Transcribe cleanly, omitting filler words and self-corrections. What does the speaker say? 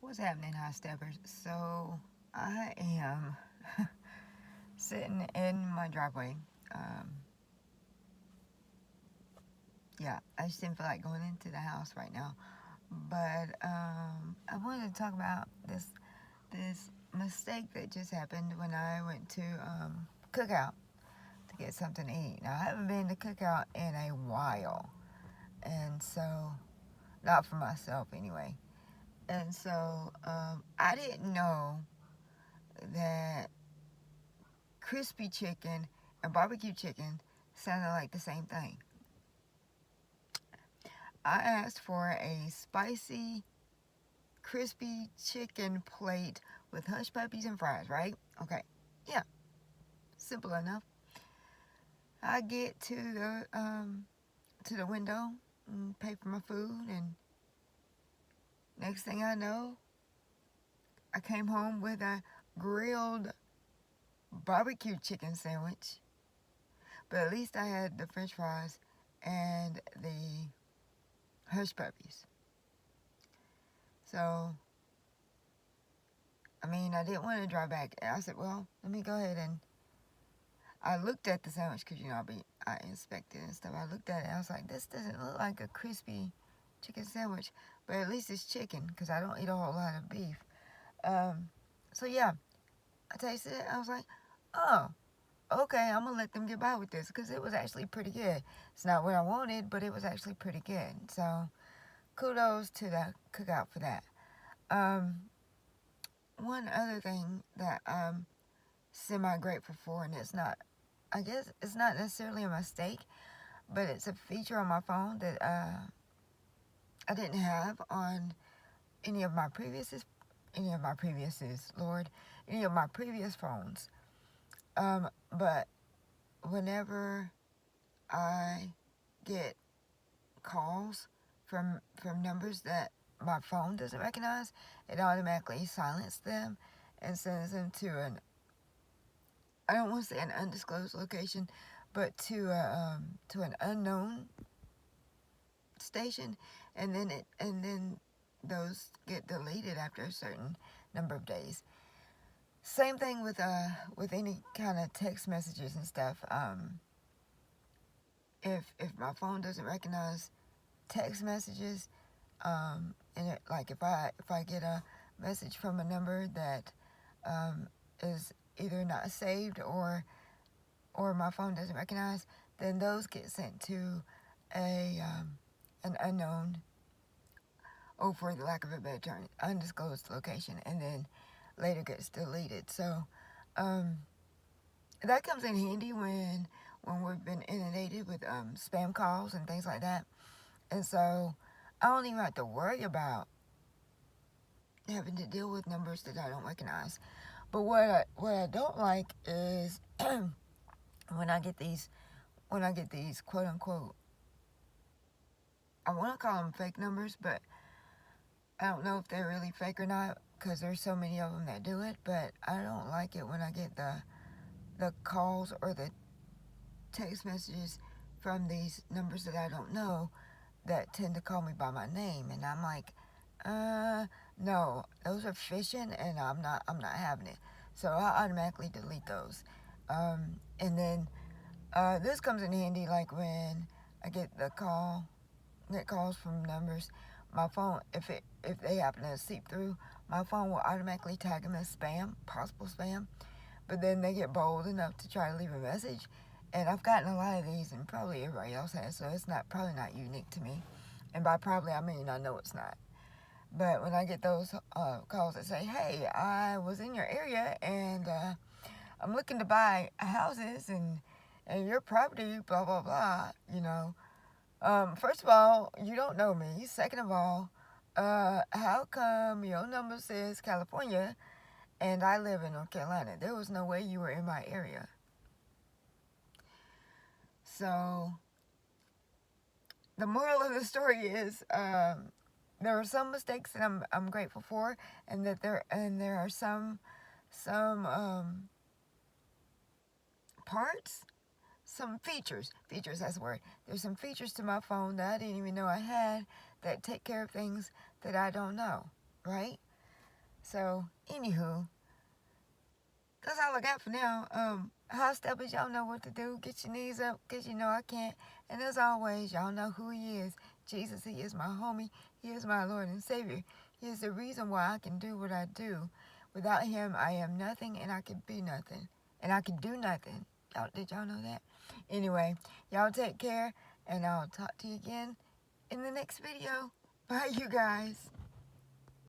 What's happening, high steppers? So I am sitting in my driveway. Um, yeah, I just didn't feel like going into the house right now. But I wanted to talk about this mistake that just happened when I went to Cookout to get something to eat. Now I haven't been to Cookout in a while, and so not for myself anyway. And so I didn't know that crispy chicken and barbecue chicken sounded like the same thing. I asked for a spicy, crispy chicken plate with hush puppies and fries, right? Okay. Yeah, simple enough. I get to the window and pay for my food, and next thing I know, I came home with a grilled barbecue chicken sandwich. But at least I had the french fries and the hush puppies. So, I mean, I didn't want to drive back. I said, well, let me go ahead and I looked at the sandwich because, I inspected and stuff. I looked at it and I was like, this doesn't look like a crispy chicken sandwich, but at least it's chicken because I don't eat a whole lot of beef. So, yeah, I tasted it. I was like, oh, okay, I'm going to let them get by with this because it was actually pretty good. It's not what I wanted, but it was actually pretty good. So, kudos to the Cookout for that. One other thing that I'm semi-grateful for, and I guess it's not necessarily a mistake, but it's a feature on my phone that I didn't have on any of my previous phones. But whenever I get calls from numbers that my phone doesn't recognize, it automatically silences them and sends them to I don't want to say an undisclosed location, but to an unknown station, and then those get deleted after a certain number of days. Same thing with any kind of text messages and stuff. If my phone doesn't recognize text messages, and like if I get a message from a number that is either not saved or my phone doesn't recognize, then those get sent to a an unknown, or for the lack of a better term, undisclosed location, and then later gets deleted. So that comes in handy when we've been inundated with spam calls and things like that. And so I don't even have to worry about having to deal with numbers that I don't recognize. But what I don't like is when I get these quote unquote, I want to call them fake numbers, but I don't know if they're really fake or not because there's so many of them that do it. But I don't like it when I get the calls or the text messages from these numbers that I don't know that tend to call me by my name, and I'm like, no, those are phishing, and I'm not having it. So I automatically delete those. And then this comes in handy, like when I get calls from numbers. My phone, if they happen to seep through, my phone will automatically tag them as spam, possible spam. But then they get bold enough to try to leave a message, and I've gotten a lot of these, and probably everybody else has, so it's probably not unique to me. And by probably, I mean I know it's not. But when I get those calls that say, hey, I was in your area, and I'm looking to buy houses and your property, blah, blah, blah, first of all, you don't know me. Second of all, how come your number says California and I live in North Carolina? There was no way you were in my area. So the moral of the story is there are some mistakes that I'm grateful for, and there are some parts, some features, that's the word. There's some features to my phone that I didn't even know I had that take care of things that I don't know, right? So, anywho, that's all I got for now. High steppers, y'all know what to do. Get your knees up, because you know I can't. And as always, y'all know who he is. Jesus, he is my homie. He is my Lord and Savior. He is the reason why I can do what I do. Without him, I am nothing, and I can be nothing. And I can do nothing. Did y'all know that? Anyway, y'all take care, and I'll talk to you again in the next video. Bye, you guys.